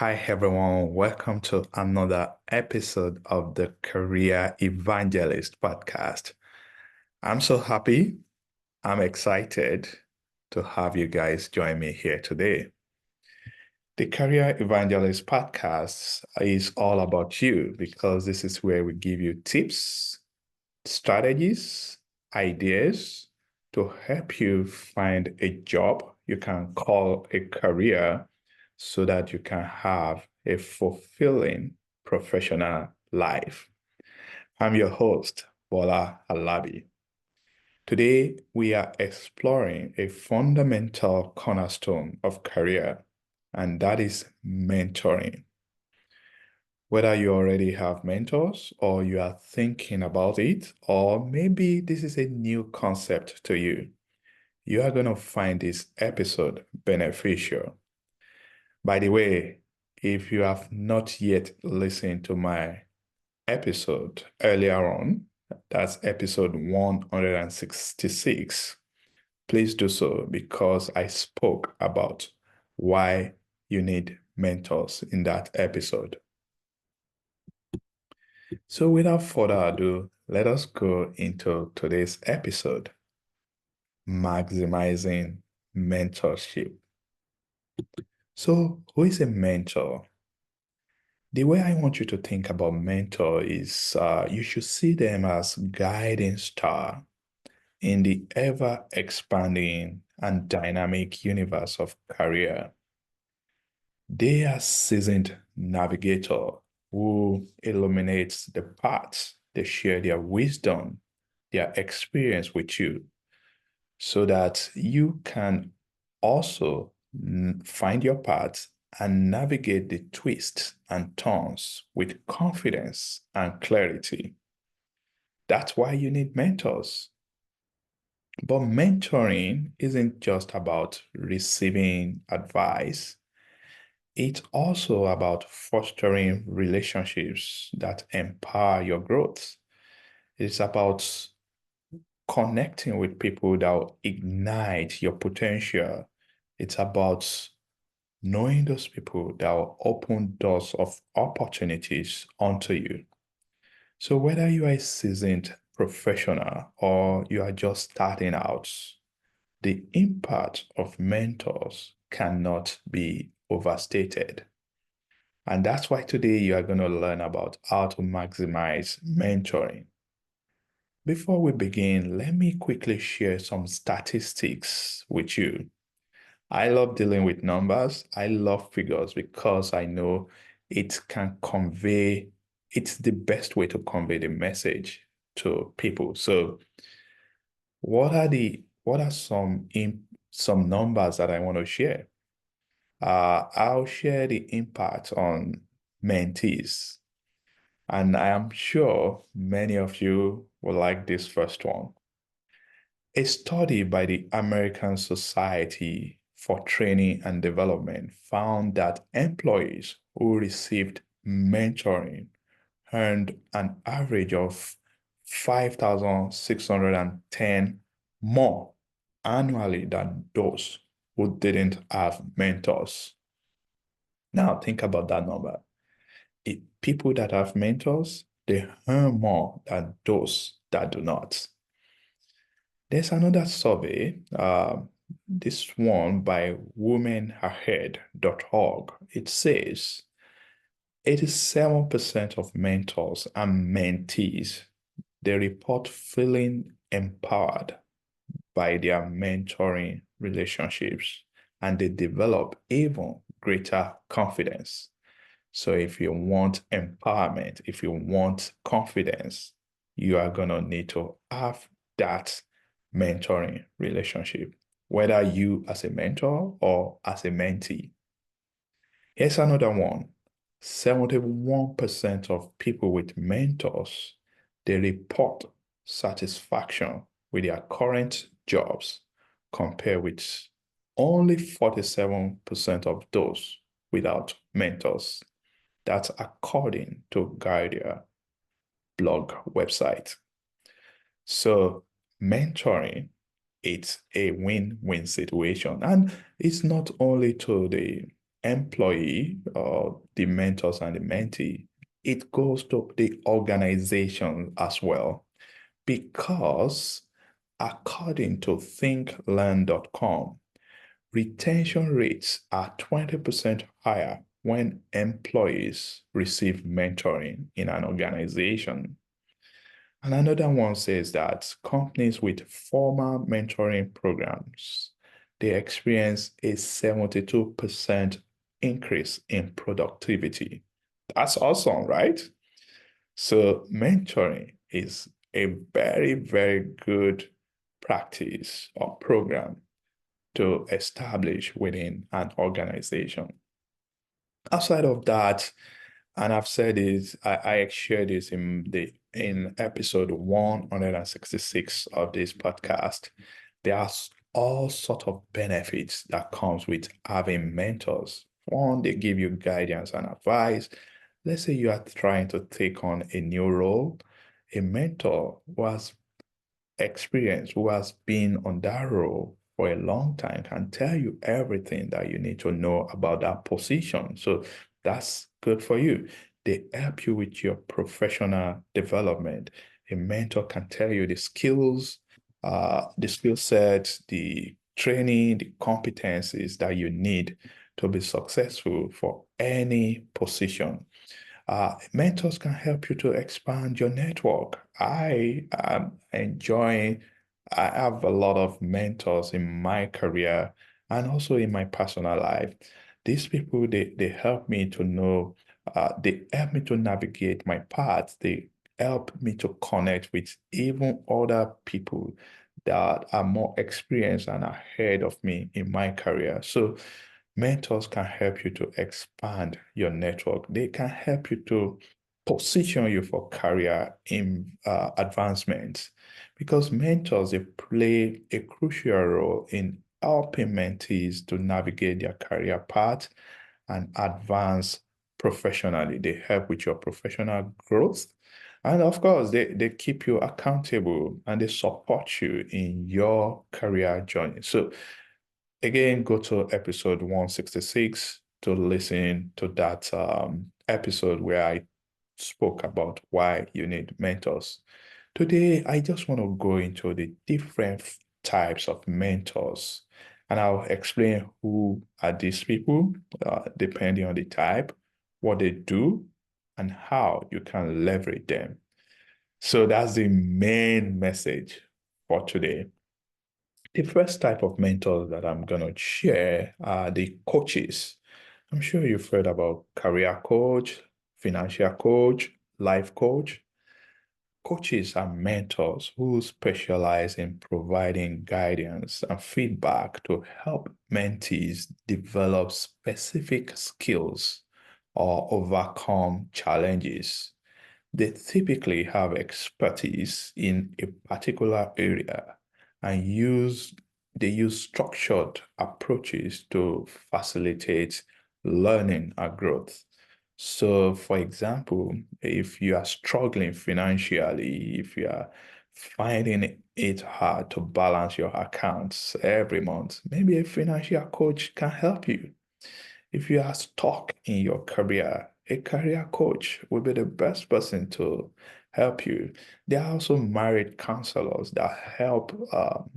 Hi, everyone. Welcome to another episode of the Career Evangelist podcast. I'm so happy. I'm excited to have you guys join me here today. The Career Evangelist podcast is all about you because this is where we give you tips, strategies, ideas to help you find a job you can call a career so that you can have a fulfilling professional life. I'm your host, Bola Alabi. Today, we are exploring a fundamental cornerstone of career, and that is mentoring. Whether you already have mentors or you are thinking about it, or maybe this is a new concept to you, you are going to find this episode beneficial. By the way, if you have not yet listened to my episode earlier on, that's episode 166, please do so because I spoke about why you need mentors in that episode. So without further ado, let us go into today's episode, maximizing mentorship. So who is a mentor? The way I want you to think about mentor is you should see them as guiding star in the ever-expanding and dynamic universe of career. They are seasoned navigator who illuminates the paths. They share their wisdom, their experience with you so that you can also find your path and navigate the twists and turns with confidence and clarity. That's why you need mentors. But mentoring isn't just about receiving advice. It's also about fostering relationships that empower your growth. It's about connecting with people that will ignite your potential. It's about knowing those people that will open doors of opportunities onto you. So whether you are a seasoned professional or you are just starting out, the impact of mentors cannot be overstated. And that's why today you are going to learn about how to maximize mentoring. Before we begin, let me quickly share some statistics with you. I love dealing with numbers. I love figures because I know it's the best way to convey the message to people. So what are some numbers that I want to share? I'll share the impact on mentees. And I am sure many of you will like this first one. A study by the American Society for Training and Development found that employees who received mentoring earned an average of 5,610 more annually than those who didn't have mentors. Now think about that number. People that have mentors, they earn more than those that do not. There's another survey, this one by womenahead.org. It says 87% of mentors and mentees, they report feeling empowered by their mentoring relationships and they develop even greater confidence. So if you want empowerment, if you want confidence, you are going to need to have that mentoring relationship, whether you as a mentor or as a mentee. Here's another one. 71% of people with mentors, they report satisfaction with their current jobs compared with only 47% of those without mentors. That's according to Guardia blog website. So mentoring, it's a win-win situation. And it's not only to the employee or the mentors and the mentee, it goes to the organization as well. Because according to thinklearn.com, retention rates are 20% higher when employees receive mentoring in an organization. And another one says that companies with formal mentoring programs, they experience a 72% increase in productivity. That's awesome, right? So mentoring is a very, very good practice or program to establish within an organization. Outside of that, and I've said this, I shared this in episode 166 of this podcast. There are all sort of benefits that comes with having mentors. One, they give you guidance and advice. Let's say you are trying to take on a new role. A mentor was experience, who has been on that role for a long time, can tell you everything that you need to know about that position. So that's good for you. They help you with your professional development. A mentor can tell you the skill sets, the training, the competencies that you need to be successful for any position. Mentors can help you to expand your network. I am enjoying, I have a lot of mentors in my career and also in my personal life. These people, they help me to know, they help me to navigate my path. They help me to connect with even other people that are more experienced and ahead of me in my career. So mentors can help you to expand your network. They can help you to position you for career in advancement because mentors, they play a crucial role in helping mentees to navigate their career path and advance professionally. They help with your professional growth. And of course, they keep you accountable and they support you in your career journey. So again, go to episode 166 to listen to that episode where I spoke about why you need mentors. Today, I just want to go into the different types of mentors, and I'll explain who are these people, depending on the type, what they do, and how you can leverage them. So that's the main message for today. The first type of mentors that I'm going to share are the coaches. I'm sure you've heard about career coach, financial coach, life coach. Coaches are mentors who specialize in providing guidance and feedback to help mentees develop specific skills or overcome challenges. They typically have expertise in a particular area and they use structured approaches to facilitate learning and growth. So, for example, if you are struggling financially, if you are finding it hard to balance your accounts every month, maybe a financial coach can help you. If you are stuck in your career, a career coach will be the best person to help you. There are also married counselors that help,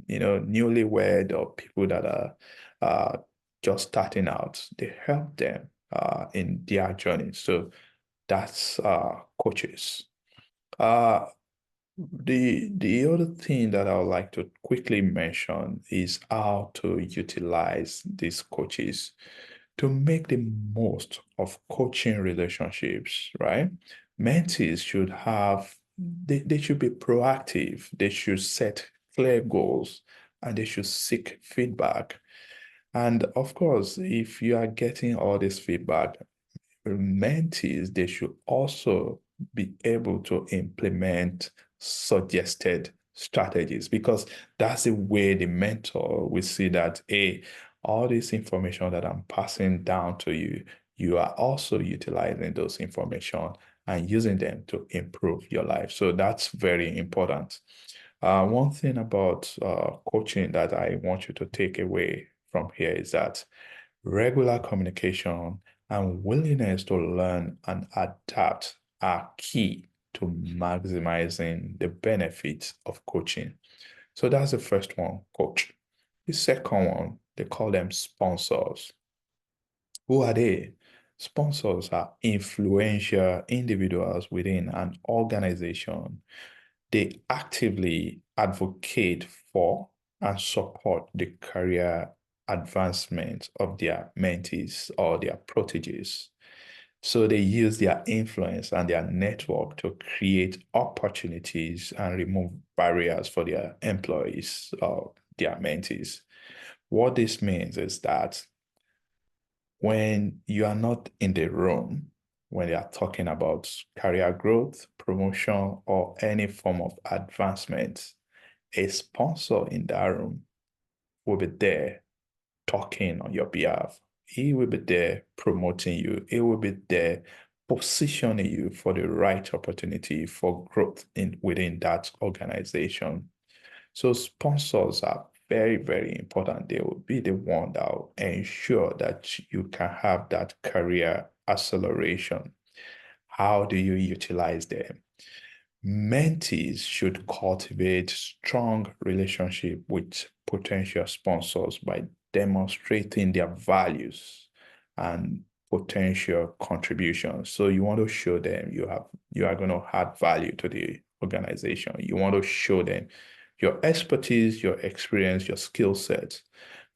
newlywed or people that are uh, just starting out. They help them in their journey. So that's coaches. Uh, the other thing that I would like to quickly mention is how to utilize these coaches to make the most of coaching relationships, right? Mentees should they should be proactive, they should set clear goals, and they should seek feedback. And of course, if you are getting all this feedback, mentees, they should also be able to implement suggested strategies because that's the way the mentor will see that, hey, all this information that I'm passing down to you, you are also utilizing those information and using them to improve your life. So that's very important. One thing about coaching that I want you to take away from here is that Regular communication and willingness to learn and adapt are key to maximizing the benefits of coaching. So that's the first one, coach. The second one, they call them sponsors. Who are they? Sponsors are influential individuals within an organization. They actively advocate for and support the career advancement of their mentees or their proteges. So they use their influence and their network to create opportunities and remove barriers for their employees or their mentees. What this means is that when you are not in the room, when they are talking about career growth, promotion, or any form of advancement, a sponsor in that room will be there talking on your behalf. He will be there promoting you. He will be there positioning you for the right opportunity for growth within that organization. So sponsors are very, very important. They will be the one that will ensure that you can have that career acceleration. How do you utilize them? Mentees should cultivate strong relationship with potential sponsors by demonstrating their values and potential contributions. So you want to show them you are going to add value to the organization. You want to show them your expertise, your experience, your skill set,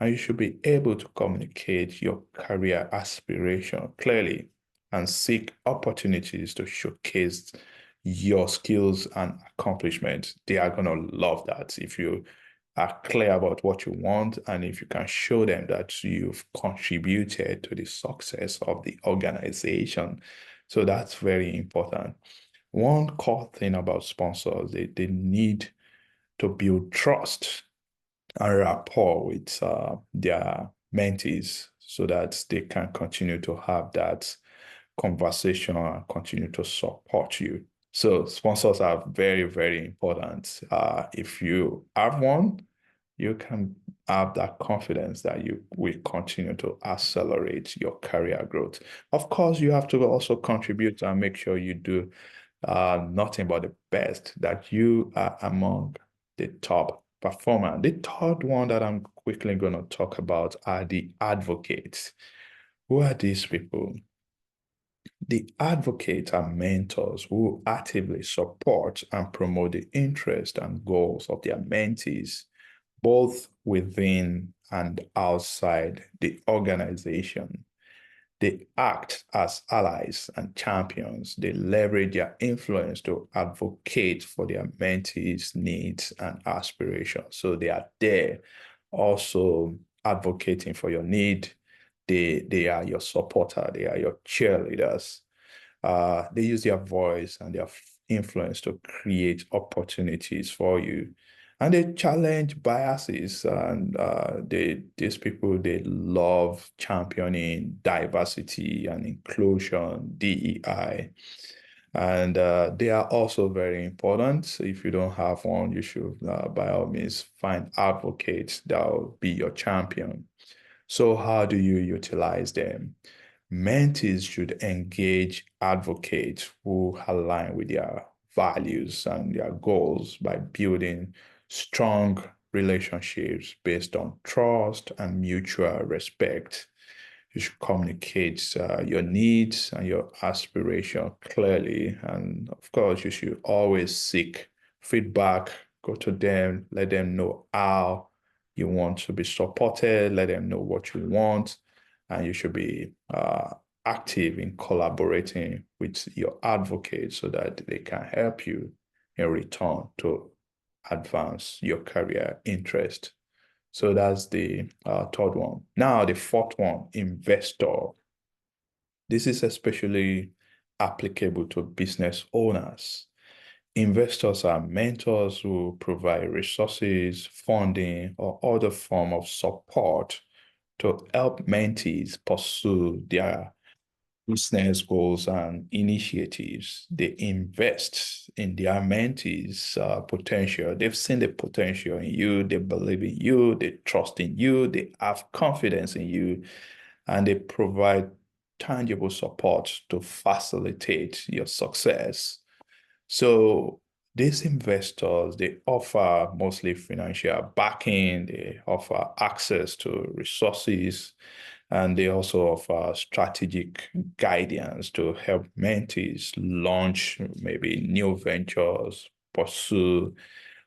and you should be able to communicate your career aspiration clearly and seek opportunities to showcase your skills and accomplishments. They are going to love that if you are clear about what you want and if you can show them that you've contributed to the success of the organization. So that's very important. One core thing about sponsors, they need to build trust and rapport with their mentees so that they can continue to have that conversation and continue to support you. So sponsors are very, very important. If you have one, you can have that confidence that you will continue to accelerate your career growth. Of course, you have to also contribute and make sure you do nothing but the best, that you are among the top performer. The third one that I'm quickly going to talk about are the advocates. Who are these people? The advocates are mentors who actively support and promote the interests and goals of their mentees, both within and outside the organization. They act as allies and champions. They leverage their influence to advocate for their mentees' needs and aspirations. So they are there also advocating for your need. They are your supporter. They are your cheerleaders. They use their voice and their influence to create opportunities for you. And they challenge biases, and these people, they love championing diversity and inclusion, DEI. And they are also very important. If you don't have one, you should, by all means, find advocates that will be your champion. So how do you utilize them? Mentees should engage advocates who align with their values and their goals by building strong relationships based on trust and mutual respect. You should communicate your needs and your aspiration clearly. And of course, you should always seek feedback, go to them, let them know how you want to be supported, let them know what you want, and you should be active in collaborating with your advocate so that they can help you in return to advance your career interest. So that's the third one. Now, the fourth one, investor. This is especially applicable to business owners. Investors are mentors who provide resources, funding, or other form of support to help mentees pursue their business goals and initiatives. They invest in their mentees' potential. They've seen the potential in you. They believe in you. They trust in you. They have confidence in you. and they provide tangible support to facilitate your success. So these investors, they offer mostly financial backing, they offer access to resources, and they also offer strategic guidance to help mentees launch maybe new ventures, pursue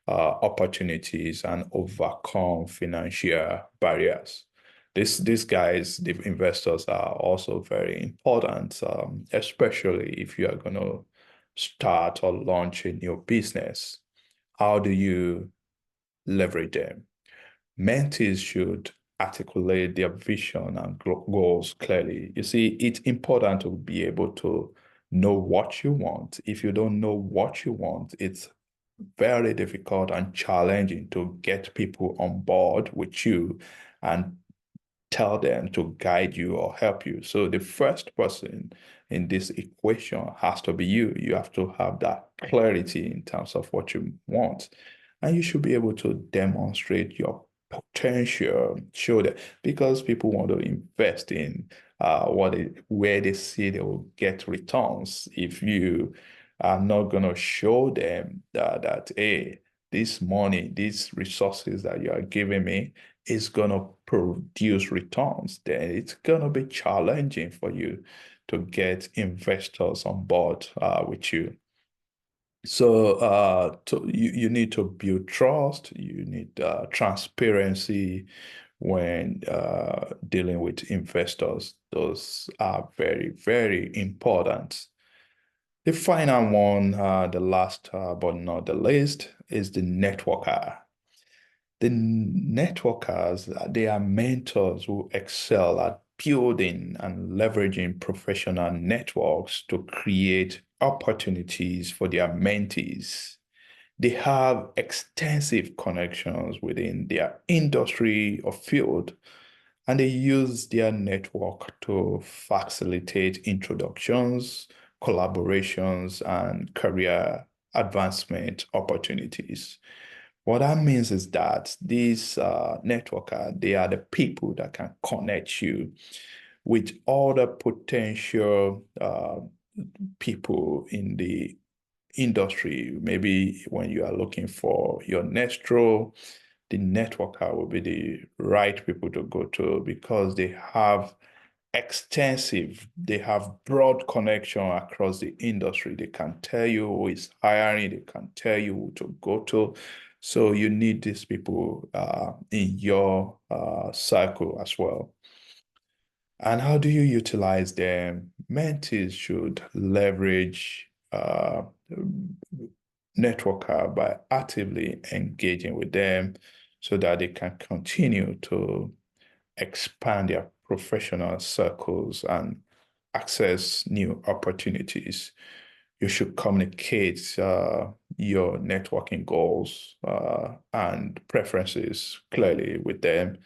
opportunities, and overcome financial barriers. These guys, the investors, are also very important, especially if you are going to start or launch a new business. How do you leverage them? Mentees should articulate their vision and goals clearly. You see, it's important to be able to know what you want. If you don't know what you want, it's very difficult and challenging to get people on board with you and tell them to guide you or help you. So the first person in this equation has to be you. You have to have that clarity in terms of what you want. And you should be able to demonstrate your potential, show that because people want to invest in where they see they will get returns. If you are not going to show them that, hey, this money, these resources that you are giving me is going to produce returns, then it's going to be challenging for you to get investors on board with you. So you need to build trust, you need transparency when dealing with investors. Those are very, very important. The final one, the last but not the least, is the networker. The networkers, they are mentors who excel at building and leveraging professional networks to create opportunities for their mentees. They have extensive connections within their industry or field, and they use their network to facilitate introductions, collaborations, and career advancement opportunities. What that means is that these networker, they are the people that can connect you with other potential people in the industry. Maybe when you are looking for your next role, the networker will be the right people to go to because they have broad connection across the industry. They can tell you who is hiring, they can tell you who to go to. So you need these people in your cycle as well. And how do you utilize them? Mentees should leverage networker by actively engaging with them so that they can continue to expand their professional circles and access new opportunities. You should communicate your networking goals and preferences clearly with them.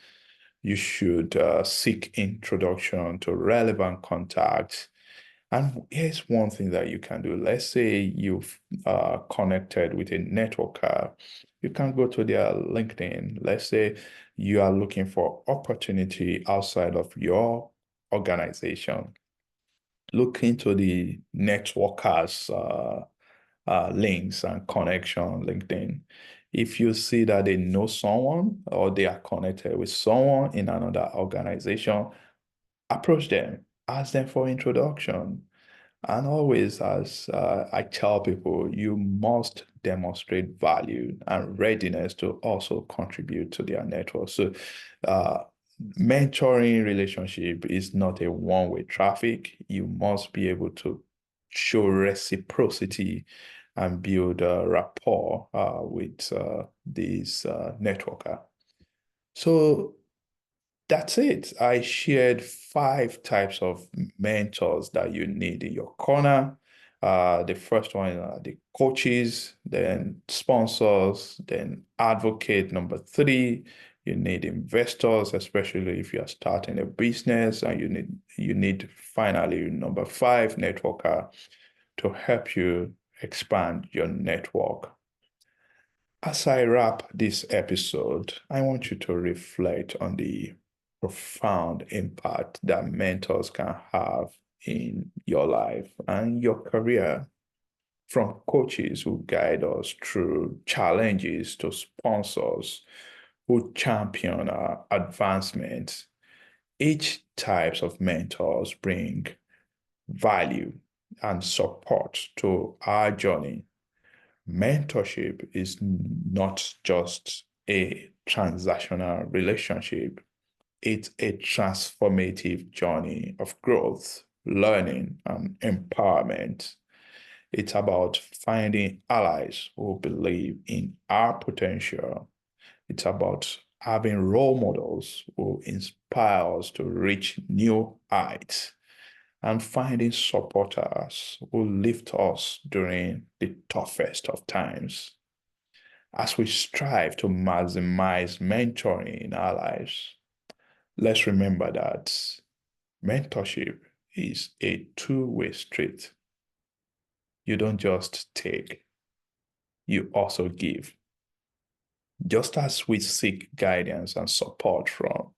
You should seek introduction to relevant contacts. And here's one thing that you can do. Let's say you've connected with a networker. You can go to their LinkedIn. Let's say you are looking for opportunity outside of your organization. Look into the networkers links and connection on LinkedIn. If you see that they know someone or they are connected with someone in another organization, approach them, ask them for introduction. And always, as I tell people, you must demonstrate value and readiness to also contribute to their network. So, uh, mentoring relationship is not a one-way traffic. You must be able to show reciprocity and build a rapport with these networker. So that's it. I shared 5 types of mentors that you need in your corner. The first one are the coaches, then sponsors, then advocate. Number 3, you need investors, especially if you are starting a business, and you need finally number 5, networker to help you expand your network. As I wrap this episode, I want you to reflect on the profound impact that mentors can have in your life and your career. From coaches who guide us through challenges to sponsors who champion our advancement, each types of mentors bring value and support to our journey. Mentorship is not just a transactional relationship, it's a transformative journey of growth, learning, and empowerment. It's about finding allies who believe in our potential. It's about having role models who inspire us to reach new heights and finding supporters who lift us during the toughest of times. As we strive to maximize mentoring in our lives, let's remember that mentorship is a two-way street. You don't just take, you also give. Just as we seek guidance and support from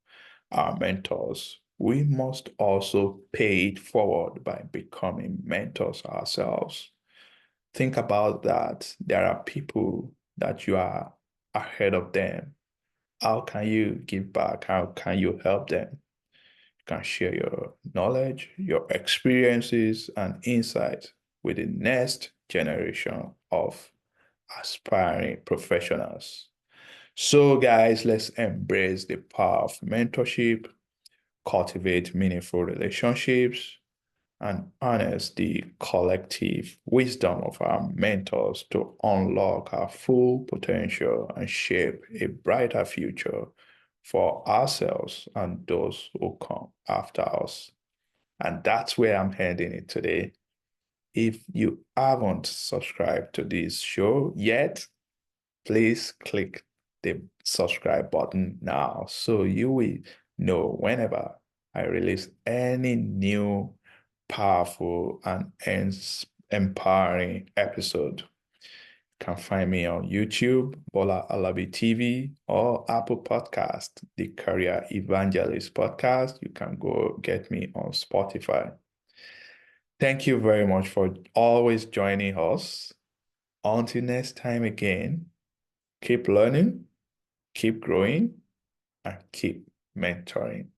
our mentors, we must also pay it forward by becoming mentors ourselves. Think about that. There are people that you are ahead of them. How can you give back? How can you help them? You can share your knowledge, your experiences, and insights with the next generation of aspiring professionals. So, guys, let's embrace the power of mentorship, cultivate meaningful relationships, and harness the collective wisdom of our mentors to unlock our full potential and shape a brighter future for ourselves and those who come after us. And that's where I'm heading it today. If you haven't subscribed to this show yet, please click the subscribe button now so you will know whenever I release any new powerful and empowering episode. You can find me on YouTube, Bola Alabi TV, or Apple Podcast, the Career Evangelist podcast. You can go get me on Spotify. Thank you very much for always joining us. Until next time again, keep learning, keep growing, and keep mentoring.